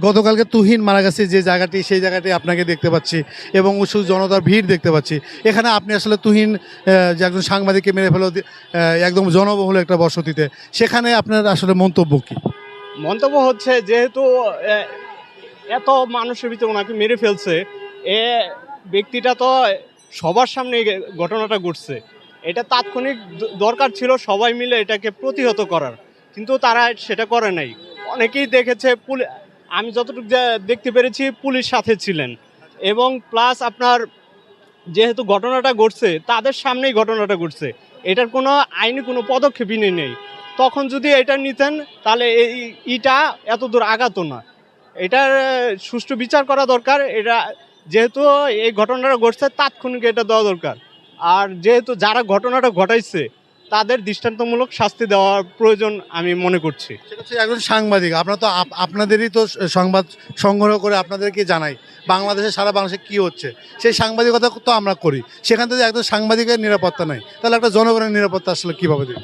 গতকালকে তুহিন মারা গেছে যে জায়গাটি, সেই জায়গাটি আপনাকে দেখতে পাচ্ছি এবং শুধু জনতার ভিড় দেখতে পাচ্ছি। এখানে আপনি আসলে তুহিন যে একজন সাংবাদিককে মেরে ফেলো একদম জনবহুল একটা বসতিতে, সেখানে আপনার আসলে মন্তব্য কী? মন্তব্য হচ্ছে যেহেতু এত মানুষের ভিতরে ওনাকে মেরে ফেলছে, এ ব্যক্তিটা তো সবার সামনে ঘটনাটা ঘটছে, এটা তাৎক্ষণিক দরকার ছিল সবাই মিলে এটাকে প্রতিহত করার, কিন্তু তারা সেটা করে নাই। অনেকেই দেখেছে, আমি যতটুকু দেখতে পেরেছি পুলিশ সাথে ছিলেন, এবং প্লাস আপনার যেহেতু ঘটনাটা ঘটছে তাদের সামনেই ঘটনাটা ঘটছে, এটার কোনো আইনি কোনো পদক্ষেপই নেই। তখন যদি এটা নিতেন তাহলে এইটা এত দূর আগাতো না। এটার সুষ্ঠু বিচার করা দরকার। এটা যেহেতু এই ঘটনাটা ঘটছে তাৎক্ষণিক এটা দেওয়া দরকার। আর যেহেতু যারা ঘটনাটা ঘটাইছে তাদের দৃষ্টান্তমূলক শাস্তি দেওয়ার প্রয়োজন আমি মনে করছি। সেটা হচ্ছে একজন সাংবাদিক, আপনারা তো আপনাদেরই তো সংবাদ সংগ্রহ করে আপনাদেরকে জানাই বাংলাদেশে, সারা বাংলাদেশে কী হচ্ছে, সেই সাংবাদিকতা তো আমরা করি। সেখান থেকে একজন সাংবাদিকের নিরাপত্তা নাই, তাহলে একটা জনগণের নিরাপত্তা আসলে কীভাবে দেবে?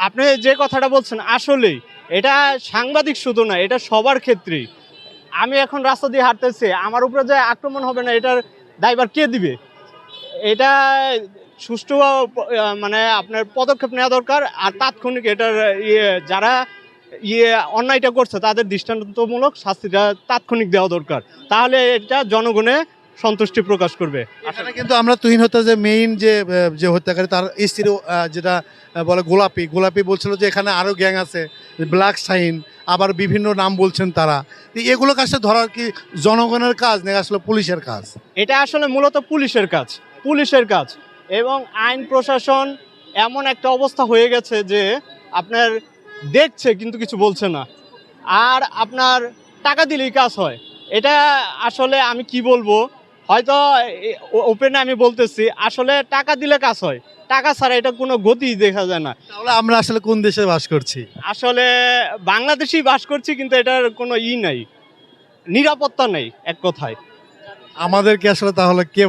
আপনি যে কথাটা বলছেন আসলেই এটা সাংবাদিক শুধু না, এটা সবার ক্ষেত্রেই। আমি এখন রাস্তা দিয়ে হাঁটতেছি, আমার উপরে যে আক্রমণ হবে না এটার দায়ভার কে দিবে? এটা সুষ্ঠু মানে আপনার পদক্ষেপ নেওয়া দরকার। আর তাৎক্ষণিক এটার যারা অন্যায়টা করছে তাদের দৃষ্টান্তমূলক শাস্তিটা তাৎক্ষণিক দেওয়া দরকার, তাহলে এটা জনগণে সন্তুষ্টি প্রকাশ করবে। এখানে কিন্তু আমরা তুহিন হত্যা যে মেইন যে হত্যাকারী, তার স্ত্রী যেটা বলে গোলাপি বলছিল যে এখানে আরও গ্যাং আছে, ব্ল্যাক শাইন, আবার বিভিন্ন নাম বলছেন তারা। এগুলো কাজটা ধরার কি জনগণের কাজ নাকি আসলে পুলিশের কাজ? এটা আসলে মূলত পুলিশের কাজ এবং আইন প্রশাসন এমন একটা অবস্থা হয়ে গেছে যে আপনার দেখছে কিন্তু কিছু বলছে না। আর আপনার টাকা দিলেই কাজ হয়, এটা আসলে আমি কি বলবো, হয়তো ওপেনে আমি বলতেছি, আসলে টাকা দিলে কাজ হয়, টাকা ছাড়া এটা কোনো গতি দেখা যায় না। তাহলে আমরা আসলে কোন দেশে বাস করছি? আসলে বাংলাদেশেই বাস করছি, কিন্তু এটার কোনো নাই, নিরাপত্তা নেই এক কথায়। আমাদেরকে আসলে তাহলে কে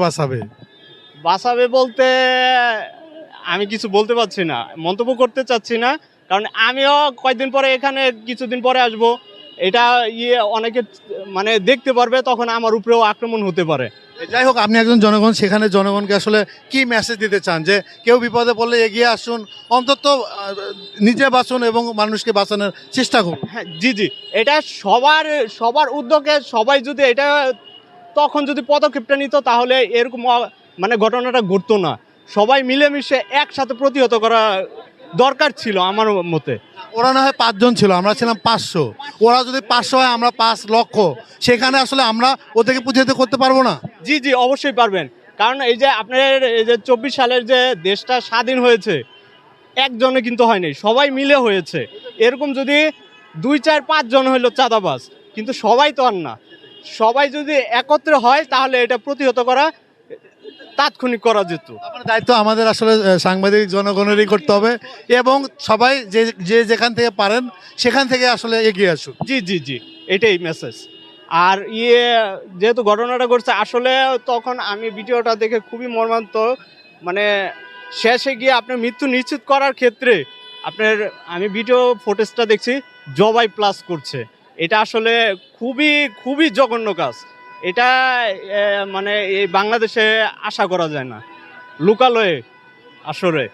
বাঁচাবে বলতে আমি কিছু বলতে পারছি না, মন্তব্য করতে চাচ্ছি না, কারণ আমিও কয়েকদিন পরে এখানে কিছুদিন পরে আসব। এটা অনেকে মানে দেখতে পারবে, তখন আমার উপরেও আক্রমণ হতে পারে। যাই হোক, আপনি একজন জনগণ, সেখানে জনগণকে আসলে কি মেসেজ দিতে চান যে কেউ বিপদে পড়লে এগিয়ে আসুন, অন্তত নিজে বাঁচুন এবং মানুষকে বাঁচানোর চেষ্টা করুন? হ্যাঁ, জি, এটা সবার উদ্যোগে সবাই যদি এটা তখন যদি পদক্ষেপটা নিত তাহলে এরকম মানে ঘটনাটা ঘটতো না। সবাই মিলেমিশে একসাথে প্রতিহত করা দরকার ছিল আমার মতে। ওরা না হয় 5 জন ছিল, আমরা ছিলাম 500। ওরা যদি 500 হয়, আমরা 5 লক্ষ, সেখানে আসলে আমরা ওদেরকে প্রতিহত করতে পারবো না? জি, অবশ্যই পারবেন। কারণ এই যে আপনার এই যে 24 সালের যে দেশটা স্বাধীন হয়েছে, একজনে কিন্তু হয়নি, সবাই মিলে হয়েছে। এরকম যদি 2, 4, 5 জন হইলো চাঁদাবাজ, কিন্তু সবাই তো আর না। সবাই যদি একত্রে হয় তাহলে এটা প্রতিহত করা তাৎক্ষণিক করা যেত। আমার দায়িত্ব আমাদের আসলে সাংবাদিক জনগণেরই করতে হবে এবং সবাই যে যেখান থেকে পারেন সেখান থেকে আসলে এগিয়ে আসুন। জি, এটাই মেসেজ। আর যেহেতু ঘটনাটা ঘটছে, আসলে তখন আমি ভিডিওটা দেখে খুবই মর্মান্তিক, মানে শেষে গিয়ে আপনার মৃত্যু নিশ্চিত করার ক্ষেত্রে আমি ভিডিও ফুটেজটা দেখছি, জবাই প্লাস করছে। এটা আসলে খুবই জঘন্য কাজ। এটা মানে এই বাংলাদেশে আশা করা যায় না, লোকালয়ে আসলে।